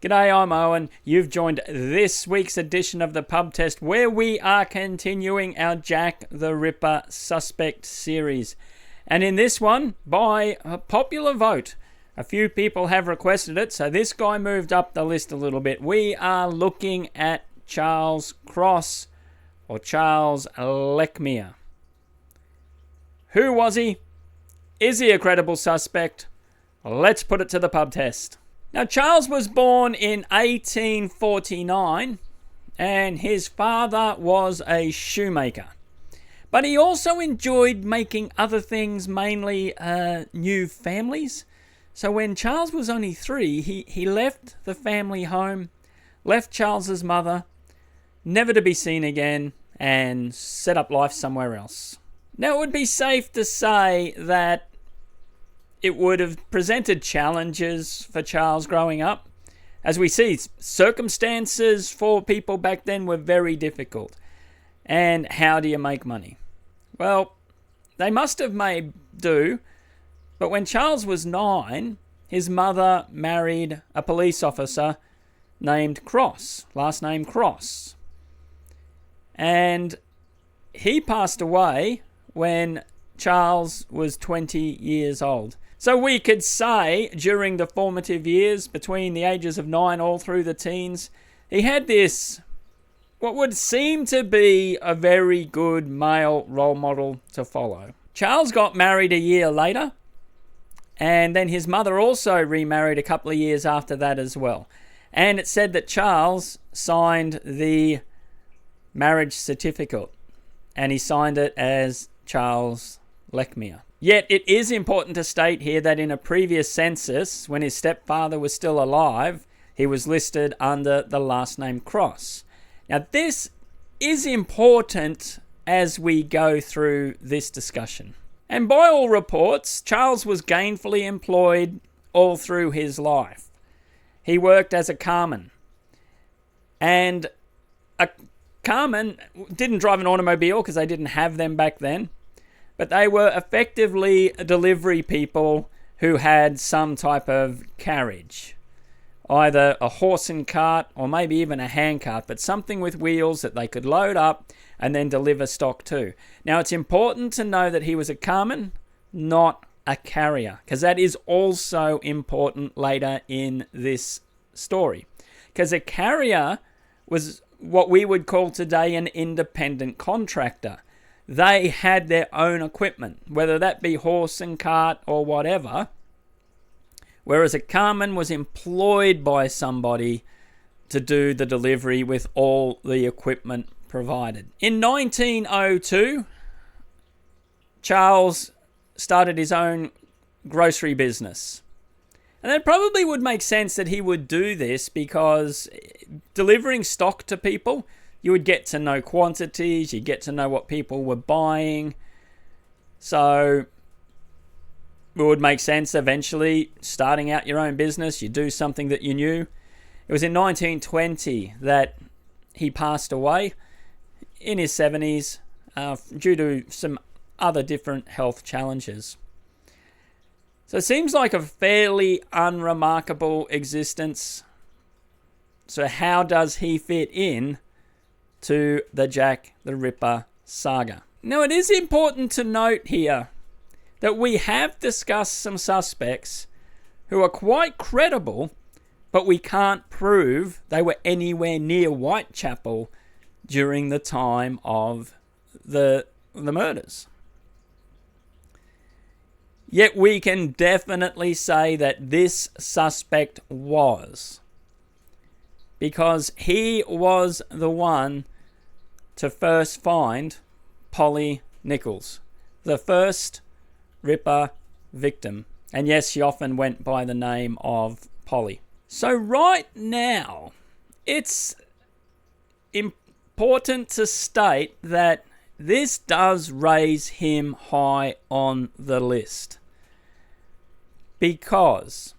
G'day, I'm Owen. You've joined this week's edition of the Pub Test, where we are continuing our Jack the Ripper suspect series. And in this one, by a popular vote, a few people have requested it, so this guy moved up the list a little bit. We are looking at Charles Cross, or Charles Lechmere. Who was he? Is he a credible suspect? Let's put it to the pub test. Now, Charles was born in 1849, and his father was a shoemaker. But he also enjoyed making other things, mainly new families. So when Charles was only 3, he left the family home, left Charles's mother, never to be seen again, and set up life somewhere else. Now, it would be safe to say that it would have presented challenges for Charles growing up. As we see, circumstances for people back then were very difficult. And how do you make money? Well, they must have made do, but when Charles was 9, his mother married a police officer named Cross, last name Cross. And he passed away when Charles was 20 years old. So we could say during the formative years, between the ages of 9 all through the teens, he had this, what would seem to be a very good male role model to follow. Charles got married a year later, and then his mother also remarried a couple of years after that as well. And it said that Charles signed the marriage certificate, and he signed it as Charles Lechmere. Yet it is important to state here that in a previous census, when his stepfather was still alive, he was listed under the last name Cross. Now, this is important as we go through this discussion. And by all reports, Charles was gainfully employed all through his life. He worked as a carman. And a carman didn't drive an automobile because they didn't have them back then. But they were effectively delivery people who had some type of carriage. Either a horse and cart or maybe even a handcart, but something with wheels that they could load up and then deliver stock to. Now, it's important to know that he was a carman, not a carrier, because that is also important later in this story. Because a carrier was what we would call today an independent contractor. They had their own equipment, whether that be horse and cart or whatever, whereas a carman was employed by somebody to do the delivery with all the equipment provided. In 1902, Charles started his own grocery business. And it probably would make sense that he would do this because delivering stock to people, you would get to know quantities, you get to know what people were buying. So it would make sense eventually starting out your own business, you do something that you knew. It was in 1920 that he passed away in his 70s due to some other different health challenges. So it seems like a fairly unremarkable existence. So how does he fit in to the Jack the Ripper saga? Now, it is important to note here that we have discussed some suspects who are quite credible, but we can't prove they were anywhere near Whitechapel during the time of the murders. Yet we can definitely say that this suspect was, because he was the one to first find Polly Nichols, the first Ripper victim. And yes, she often went by the name of Polly. So right now, it's important to state that this does raise him high on the list, because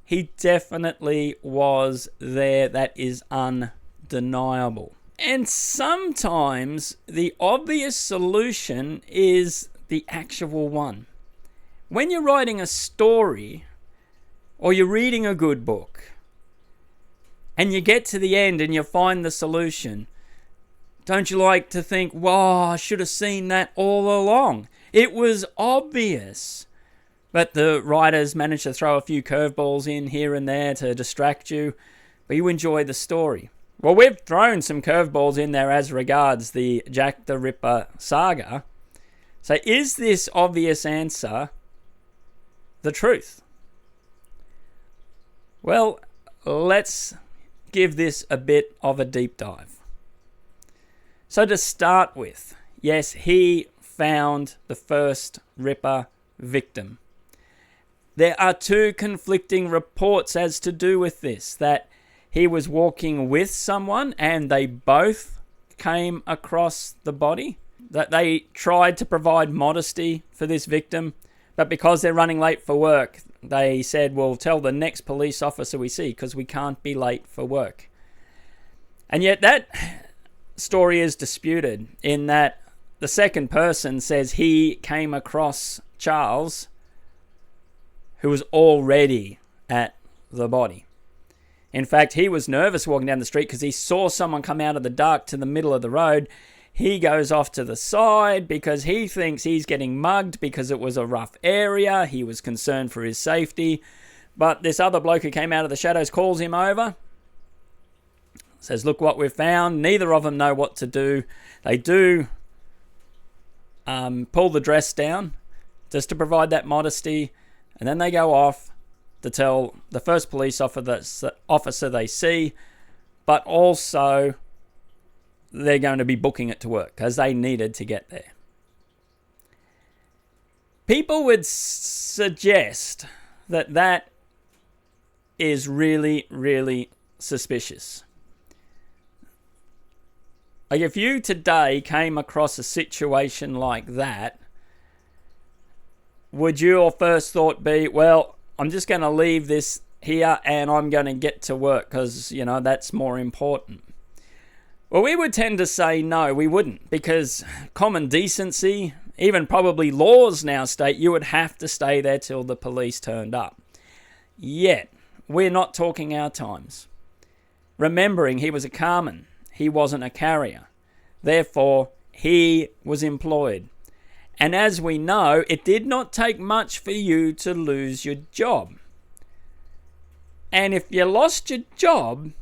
he definitely was there. That is undeniable. And sometimes the obvious solution is the actual one. When you're writing a story or you're reading a good book, and you get to the end and you find the solution, don't you like to think, wow, I should have seen that all along? It was obvious. But the writers managed to throw a few curveballs in here and there to distract you, but you enjoy the story. Well, we've thrown some curveballs in there as regards the Jack the Ripper saga. So is this obvious answer the truth? Well, let's give this a bit of a deep dive. So to start with, yes, he found the first Ripper victim. There are two conflicting reports as to do with this, that he was walking with someone and they both came across the body, that they tried to provide modesty for this victim, but because they're running late for work, they said, well, tell the next police officer we see because we can't be late for work. And yet that story is disputed in that the second person says he came across Charles, who was already at the body. In fact, he was nervous walking down the street because he saw someone come out of the dark to the middle of the road. He goes off to the side because he thinks he's getting mugged because it was a rough area. He was concerned for his safety. But this other bloke who came out of the shadows calls him over, says, look what we've found. Neither of them know what to do. They do pull the dress down just to provide that modesty. And then they go off to tell the first police officer they see, but also they're going to be booking it to work because they needed to get there. People would suggest that that is really, really suspicious. Like if you today came across a situation like that, would your first thought be, well, I'm just going to leave this here and I'm going to get to work because, that's more important? Well, we would tend to say no, we wouldn't, because common decency, even probably laws now state you would have to stay there till the police turned up. Yet, we're not talking our times. Remembering he was a carman, he wasn't a carrier. Therefore, he was employed. And as we know, it did not take much for you to lose your job. And if you lost your job,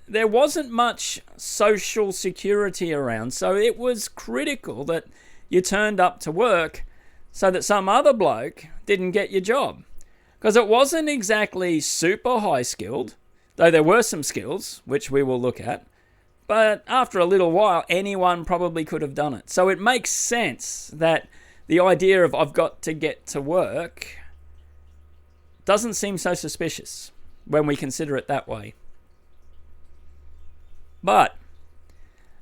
there wasn't much social security around. So it was critical that you turned up to work so that some other bloke didn't get your job. Because it wasn't exactly super high skilled, though there were some skills, which we will look at. But after a little while, anyone probably could have done it. So it makes sense that the idea of I've got to get to work doesn't seem so suspicious when we consider it that way. But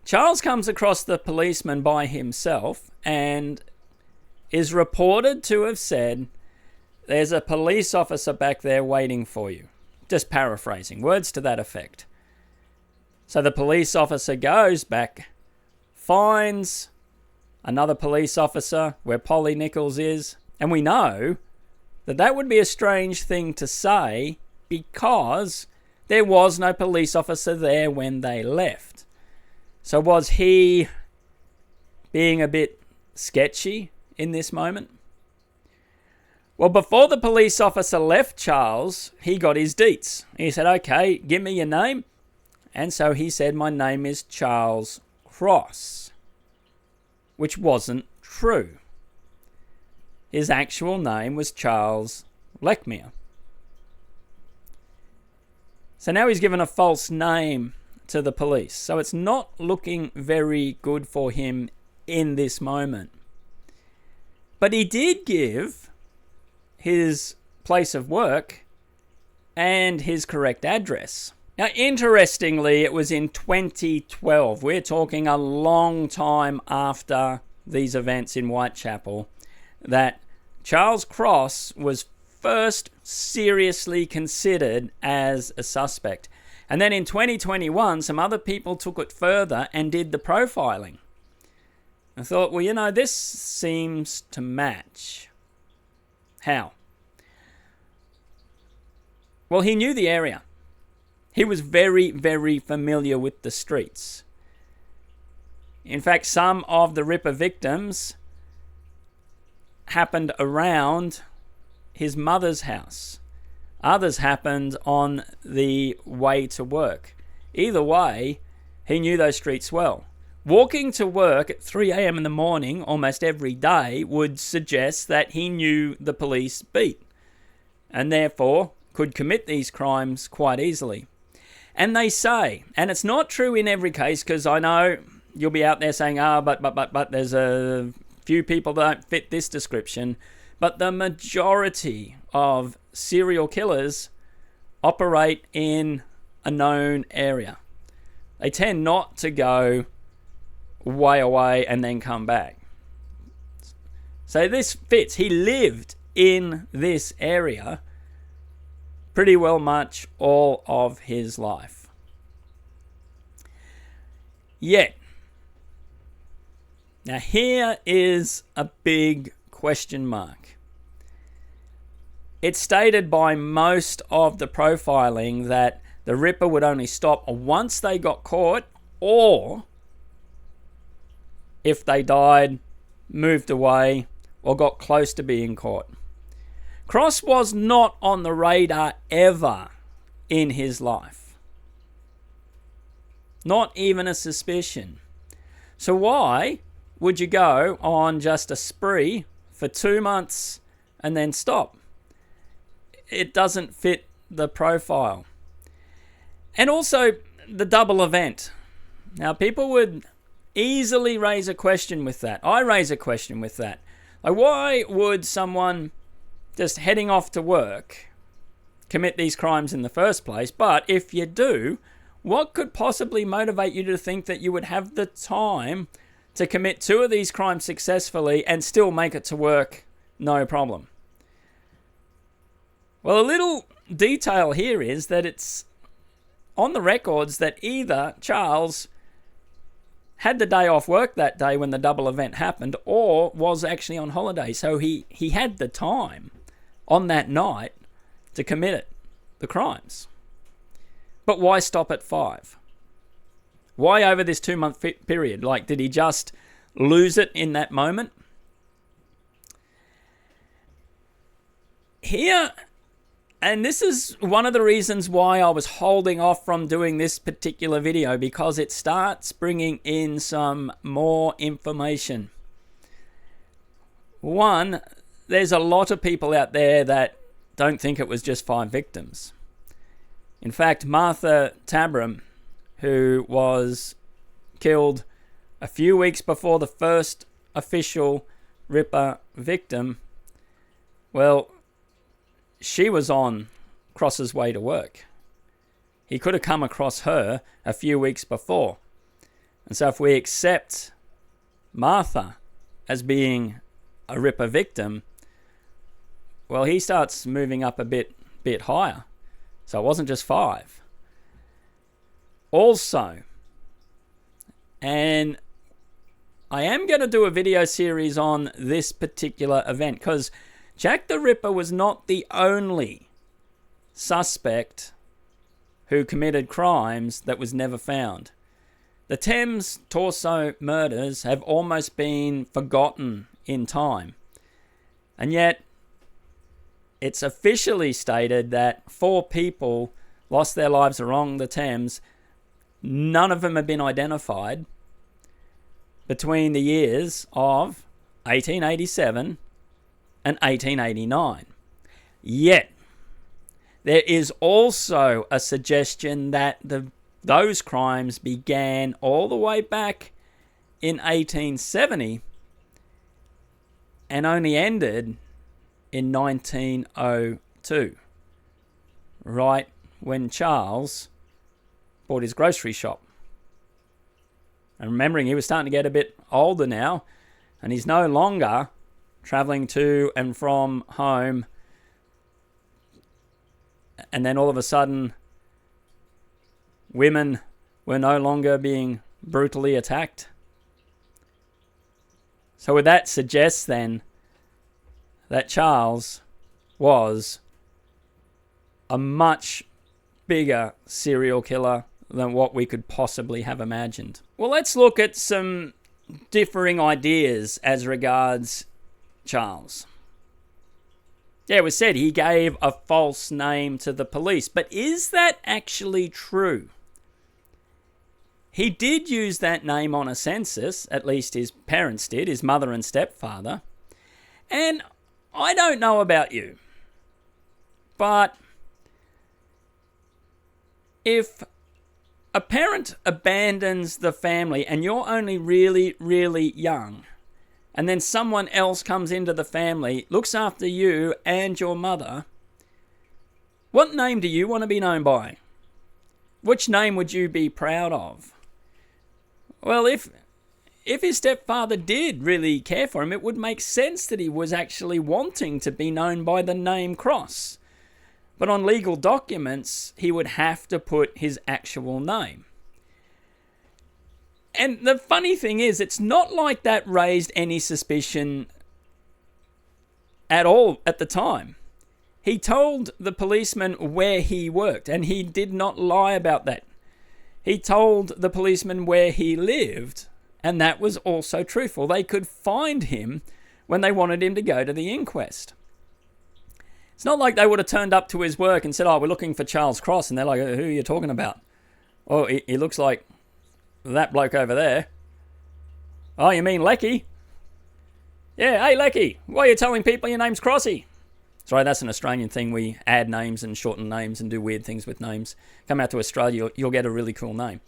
Charles comes across the policeman by himself and is reported to have said, there's a police officer back there waiting for you. Just paraphrasing, words to that effect. So the police officer goes back, finds another police officer where Polly Nichols is, and we know that that would be a strange thing to say because there was no police officer there when they left. So was he being a bit sketchy in this moment? Well, before the police officer left Charles, he got his deets. He said, okay, give me your name. And so he said, my name is Charles Cross, which wasn't true. His actual name was Charles Lechmere. So now he's given a false name to the police. So it's not looking very good for him in this moment. But he did give his place of work and his correct address. Now, interestingly, it was in 2012. We're talking a long time after these events in Whitechapel that Charles Cross was first seriously considered as a suspect. And then in 2021, some other people took it further and did the profiling. I thought, well, this seems to match. How? Well, he knew the area. He was very, very familiar with the streets. In fact, some of the Ripper victims happened around his mother's house. Others happened on the way to work. Either way, he knew those streets well. Walking to work at 3 a.m. in the morning almost every day would suggest that he knew the police beat and therefore could commit these crimes quite easily. And they say, and it's not true in every case, because I know you'll be out there saying, but there's a few people that don't fit this description, but the majority of serial killers operate in a known area. They tend not to go way away and then come back. So this fits. He lived in this area pretty well much all of his life. Yet, now here is a big question mark. It's stated by most of the profiling that the Ripper would only stop once they got caught, or if they died, moved away, or got close to being caught. Cross was not on the radar ever in his life. Not even a suspicion. So why would you go on just a spree for 2 months and then stop? It doesn't fit the profile. And also the double event. Now, people would easily raise a question with that. I raise a question with that. Like, why would someone just heading off to work commit these crimes in the first place? But if you do, what could possibly motivate you to think that you would have the time to commit 2 of these crimes successfully and still make it to work no problem? Well, a little detail here is that it's on the records that either Charles had the day off work that day when the double event happened, or was actually on holiday. So he had the time on that night to commit the crimes. But why stop at 5? Why over this 2-month period? Like, did he just lose it in that moment? Here, and this is one of the reasons why I was holding off from doing this particular video, because it starts bringing in some more information. One, there's a lot of people out there that don't think it was just 5 victims. In fact, Martha Tabram, who was killed a few weeks before the first official Ripper victim, well, she was on Cross's way to work. He could have come across her a few weeks before. And so if we accept Martha as being a Ripper victim, well, he starts moving up a bit higher. So it wasn't just 5. Also, and I am going to do a video series on this particular event, because Jack the Ripper was not the only suspect who committed crimes that was never found. The Thames Torso murders have almost been forgotten in time. And yet, it's officially stated that 4 people lost their lives along the Thames. None of them have been identified between the years of 1887 and 1889. Yet, there is also a suggestion that those crimes began all the way back in 1870 and only ended in 1902, right when Charles bought his grocery shop. And remembering he was starting to get a bit older now, and he's no longer traveling to and from home, and then all of a sudden women were no longer being brutally attacked. So would that suggest then that Charles was a much bigger serial killer than what we could possibly have imagined. Well, let's look at some differing ideas as regards Charles. Yeah, it was said he gave a false name to the police, but is that actually true? He did use that name on a census, at least his parents did, his mother and stepfather. And I don't know about you, but if a parent abandons the family and you're only really, really young, and then someone else comes into the family, looks after you and your mother, what name do you want to be known by? Which name would you be proud of? Well, if his stepfather did really care for him, it would make sense that he was actually wanting to be known by the name Cross. But on legal documents, he would have to put his actual name. And the funny thing is, it's not like that raised any suspicion at all at the time. He told the policeman where he worked, and he did not lie about that. He told the policeman where he lived, and that was also truthful. They could find him when they wanted him to go to the inquest. It's not like they would have turned up to his work and said, "Oh, we're looking for Charles Cross," and they're like, "Who are you talking about?" "Oh, he looks like that bloke over there." "Oh, you mean Lecky?" "Yeah, hey Lecky, why are you telling people your name's Crossy?" Sorry, that's an Australian thing. We add names and shorten names and do weird things with names. Come out to Australia, you'll get a really cool name.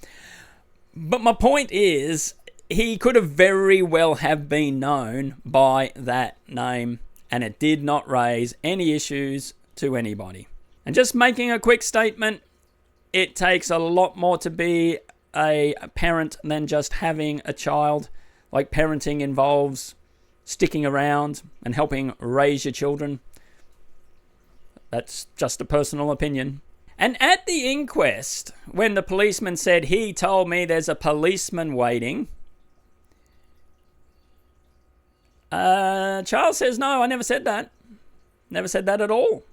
But my point is, he could have very well have been known by that name, and it did not raise any issues to anybody. And just making a quick statement, it takes a lot more to be a parent than just having a child. Like, parenting involves sticking around and helping raise your children. That's just a personal opinion. And at the inquest, when the policeman said, "He told me there's a policeman waiting," Charles says, "No, I never said that. Never said that at all.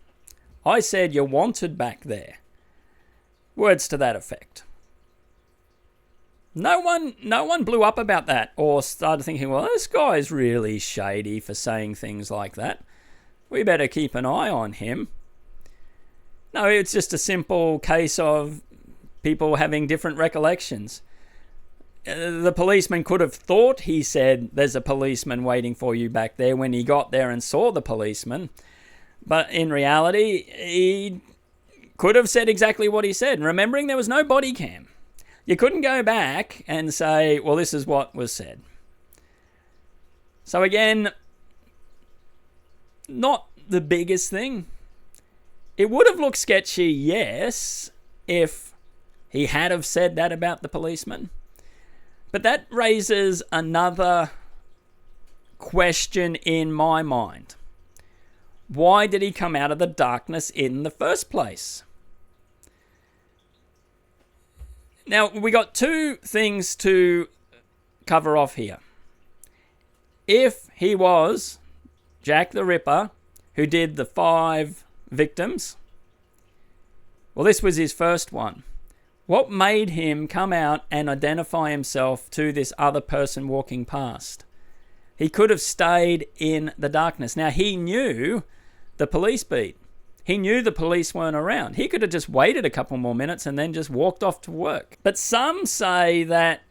I said you're wanted back there." Words to that effect. No one blew up about that or started thinking, "Well, this guy's really shady for saying things like that. We better keep an eye on him." No, it's just a simple case of people having different recollections. The policeman could have thought he said, "There's a policeman waiting for you back there," when he got there and saw the policeman. But in reality, he could have said exactly what he said. Remembering there was no body cam. You couldn't go back and say, "Well, this is what was said." So again, not the biggest thing. It would have looked sketchy, yes, if he had have said that about the policeman. But that raises another question in my mind. Why did he come out of the darkness in the first place? Now, we got two things to cover off here. If he was Jack the Ripper, who did the 5 victims, well, this was his first one. What made him come out and identify himself to this other person walking past? He could have stayed in the darkness. Now, he knew the police beat. He knew the police weren't around. He could have just waited a couple more minutes and then just walked off to work. But some say that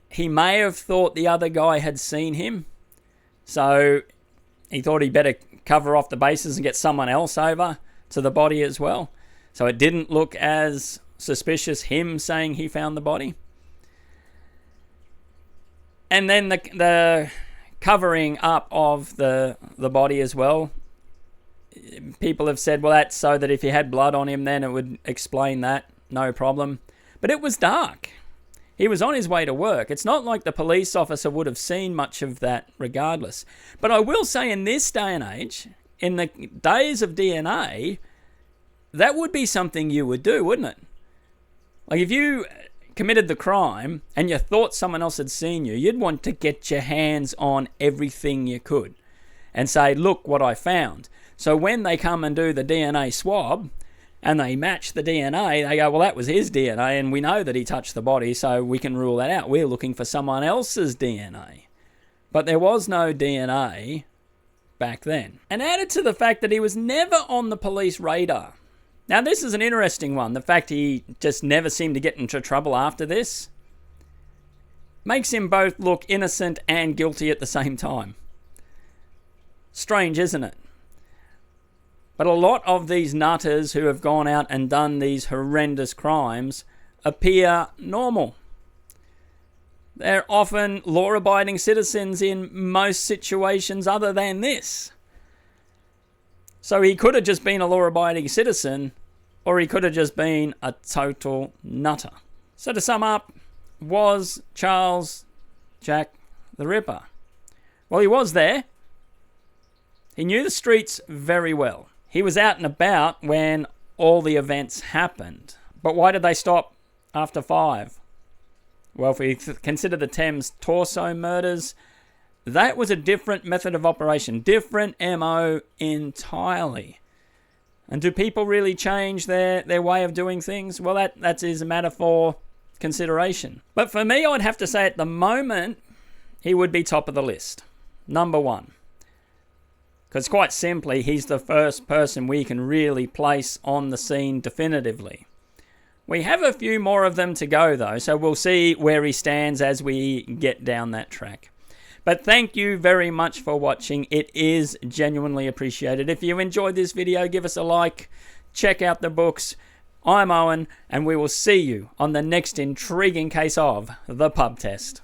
he may have thought the other guy had seen him, so he thought he'd better cover off the bases and get someone else over to the body as well. So it didn't look as suspicious, him saying he found the body. And then the covering up of the body as well. People have said, well, that's so that if he had blood on him, then it would explain that, no problem. But it was dark. He was on his way to work. It's not like the police officer would have seen much of that regardless. But I will say, in this day and age, in the days of DNA, that would be something you would do, wouldn't it? Like, if you committed the crime and you thought someone else had seen you, you'd want to get your hands on everything you could and say, "Look what I found." So when they come and do the DNA swab, and they match the DNA, they go, well, that was his DNA, and we know that he touched the body, so we can rule that out. We're looking for someone else's DNA. But there was no DNA back then. And added to the fact that he was never on the police radar. Now, this is an interesting one. The fact he just never seemed to get into trouble after this makes him both look innocent and guilty at the same time. Strange, isn't it? But a lot of these nutters who have gone out and done these horrendous crimes appear normal. They're often law-abiding citizens in most situations other than this. So he could have just been a law-abiding citizen, or he could have just been a total nutter. So to sum up, was Charles Jack the Ripper? Well, he was there. He knew the streets very well. He was out and about when all the events happened. But why did they stop after 5? Well, if we consider the Thames Torso murders, that was a different method of operation, different MO entirely. And do people really change their way of doing things? Well, that is a matter for consideration. But for me, I'd have to say at the moment, he would be top of the list. Number 1. Because quite simply, he's the first person we can really place on the scene definitively. We have a few more of them to go, though, so we'll see where he stands as we get down that track. But thank you very much for watching. It is genuinely appreciated. If you enjoyed this video, give us a like. Check out the books. I'm Owen, and we will see you on the next intriguing case of the pub test.